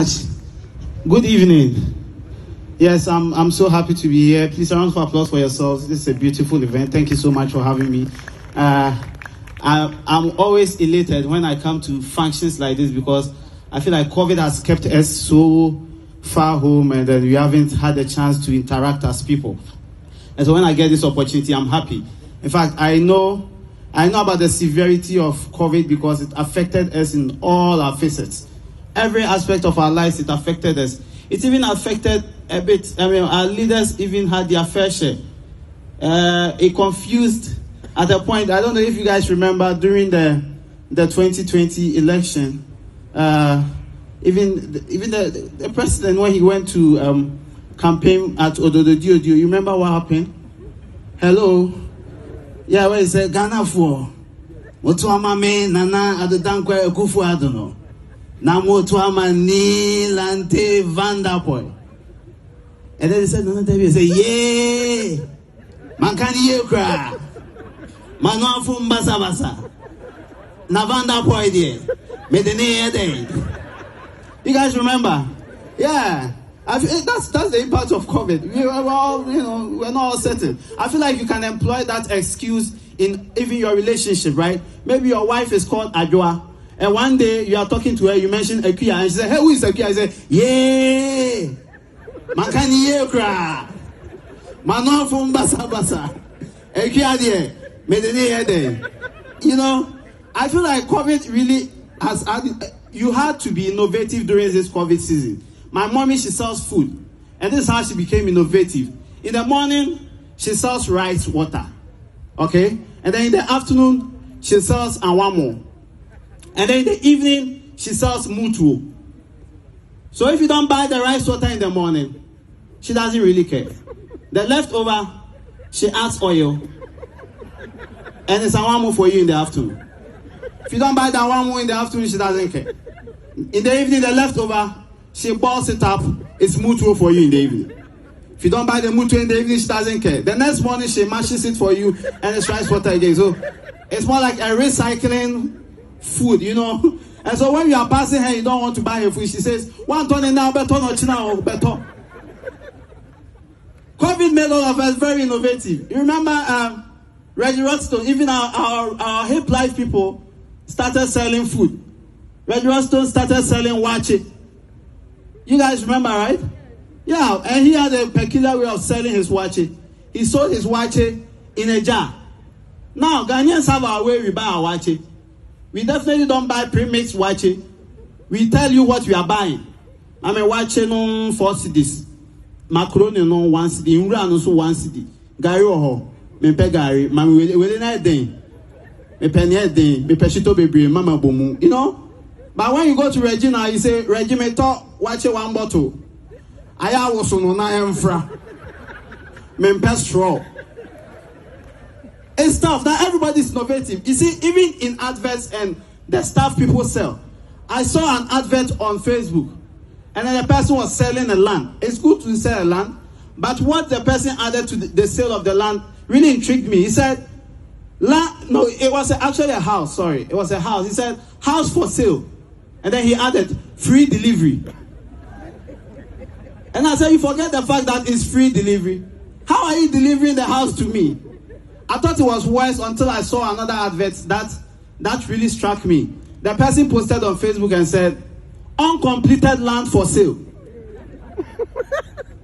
Good evening. Yes, I'm so happy to be here. Please, a round of applause for yourselves. This is a beautiful event. Thank you so much for having me. I'm always elated when I come to functions like this because I feel like COVID has kept us so far home and we haven't had a chance to interact as people. And so when I get this opportunity, I'm happy. In fact, I know about the severity of COVID because it affected us in all our facets. Every aspect of our lives, it affected us. It even affected a bit. Our leaders even had their fair share. It confused at a point. I don't know if you guys remember during the 2020 election. Even the president, when he went to campaign at Ododo, you remember what happened? Hello. Yeah, where he said Ghana for. Otuama me nana adodankwa ekufu adono. Namo tuama ni lante vandapoy. And then he said, no, he said, yeah, man can you cry? Man no fum basa basa. Na vandapoy there. Me the day. You guys remember? Yeah. That's the impact of COVID. We're not all settled. I feel like you can employ that excuse in even your relationship, right? Maybe your wife is called Adjoa. And one day you are talking to her, you mentioned Akuya, and she said, hey, who is Akuya? I said, yeah. Man can you cry? Man no from basa basa. Akuya there. Me the day. I feel like COVID really has added, you had to be innovative during this COVID season. My mommy, she sells food. And this is how she became innovative. In the morning, she sells rice water. Okay? And then in the afternoon, she sells awamo. And then in the evening, she sells mutuo. So if you don't buy the rice water in the morning, she doesn't really care. The leftover, she adds oil. And it's awamo for you in the afternoon. If you don't buy the awamo in the afternoon, she doesn't care. In the evening, the leftover, she balls it up. It's mutuo for you in the evening. If you don't buy the mutuo in the evening, she doesn't care. The next morning, she mashes it for you and it's rice water again. So it's more like a recycling food, And so when you are passing her, you don't want to buy her food. She says, "One ton now, better not now, better." COVID made all of us very innovative. You remember Reggie Rockstone? Even our hip life people started selling food. Reggie Rockstone started selling wache. You guys remember, right? Yeah, and he had a peculiar way of selling his wache. He sold his wache in a jar. Now, Ghanaians have our way we buy our wache. We definitely don't buy pre-mixed wache. We tell you what we are buying. I'm a wache no 4 cedis. Macaroni no 1 cedi. Ingra no so 1 cedi. Gari oho. Me pe gari. Mami we na den. Me pe ne den. Me pe shito bebre. Mama bomu. But when you go to Regina, you say, Regina, watch 1 bottle. I was on na emfra. Mempe straw. It's stuff that everybody's innovative. You see, even in adverts and the stuff people sell. I saw an advert on Facebook, and then the person was selling a land. It's good to sell a land, but what the person added to the sale of the land really intrigued me. He said, it was actually a house. Sorry, it was a house. He said, house for sale. And then he added, free delivery. And I said, you forget the fact that it's free delivery. How are you delivering the house to me? I thought it was worse until I saw another advert that really struck me. The person posted on Facebook and said, uncompleted land for sale.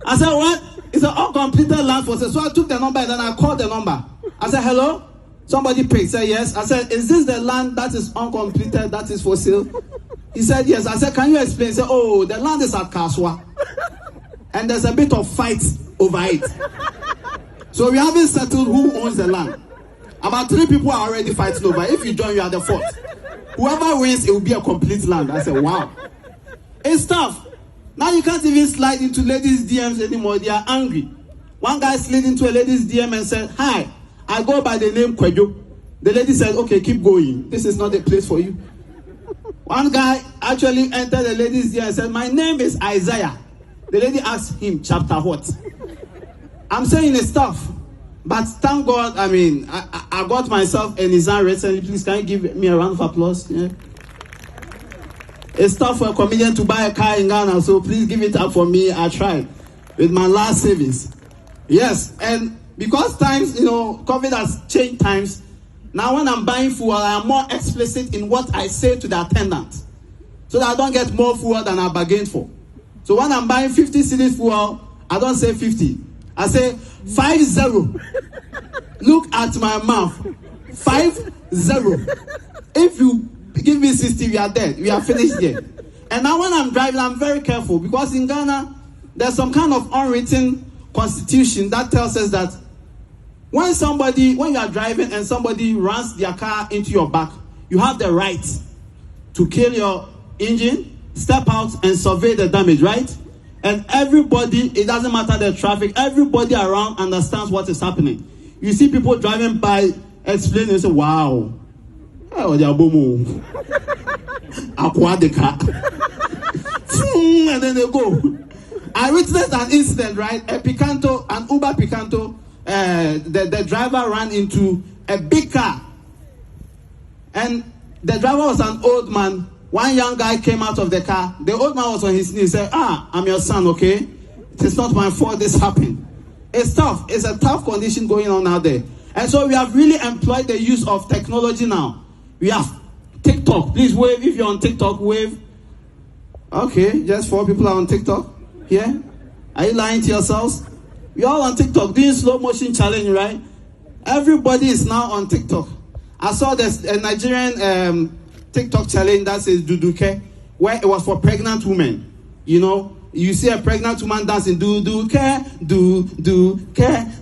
I said, what? It's an uncompleted land for sale. So I took the number and then I called the number. I said, hello? Somebody picked, said yes. I said, is this the land that is uncompleted, that is for sale? He said, yes. I said, can you explain? He said, oh, the land is at Kaswa. And there's a bit of fight over it. So we haven't settled who owns the land. About 3 people are already fighting over. If you join, you are the 4th. Whoever wins, it will be a complete land. I said, wow. It's tough. Now you can't even slide into ladies' DMs anymore. They are angry. One guy slid into a lady's DM and said, hi, I go by the name Kwejo. The lady said, okay, keep going. This is not the place for you. One guy actually entered the lady's DM and said, my name is Isaiah. The lady asked him, chapter what? I'm saying it's tough. But thank God, I got myself an exam recently. Please, can you give me a round of applause? Yeah. It's tough for a comedian to buy a car in Ghana, so please give it up for me. I tried with my last savings. Yes, and because times, COVID has changed times, now when I'm buying food, I am more explicit in what I say to the attendant, so that I don't get more food than I bargained for. So when I'm buying 50 cedis food, I don't say 50. I say 50. Look at my mouth. 50. If you give me 60, we are dead. We are finished here. And now when I'm driving, I'm very careful, because in Ghana, there's some kind of unwritten constitution that tells us that when you are driving and somebody runs their car into your back, you have the right to kill your engine, step out and survey the damage, right? And everybody, it doesn't matter the traffic, everybody around understands what is happening. You see people driving by, explaining, and say, wow. Oh, they are boom. Aqua the car. And then they go. I witnessed an incident, right? An Uber Picanto, the driver ran into a big car. And the driver was an old man. One young guy came out of the car. The old man was on his knees. He said, I'm your son, okay? It is not my fault this happened. It's tough. It's a tough condition going on out there. And so we have really employed the use of technology now. We have TikTok. Please wave if you're on TikTok. Wave. Okay, just 4 people are on TikTok. Here. Are you lying to yourselves? We're all on TikTok doing slow motion challenge, right? Everybody is now on TikTok. I saw this a Nigerian TikTok challenge that says Duduke, where it was for pregnant women. You see a pregnant woman dancing, Duduke.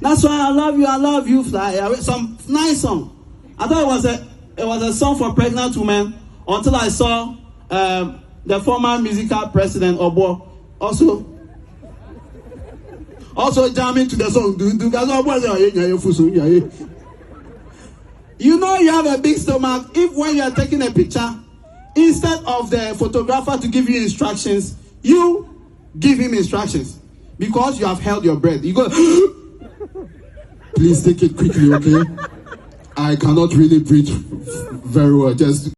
That's why I love you, fly away. Some nice song. I thought it was a song for pregnant women until I saw the former musical president Obo also jamming to the song. You have a big stomach. If when you are taking a picture, instead of the photographer to give you instructions, you give him instructions, because you have held your breath. You go, please take it quickly, okay? I cannot really breathe very well. Just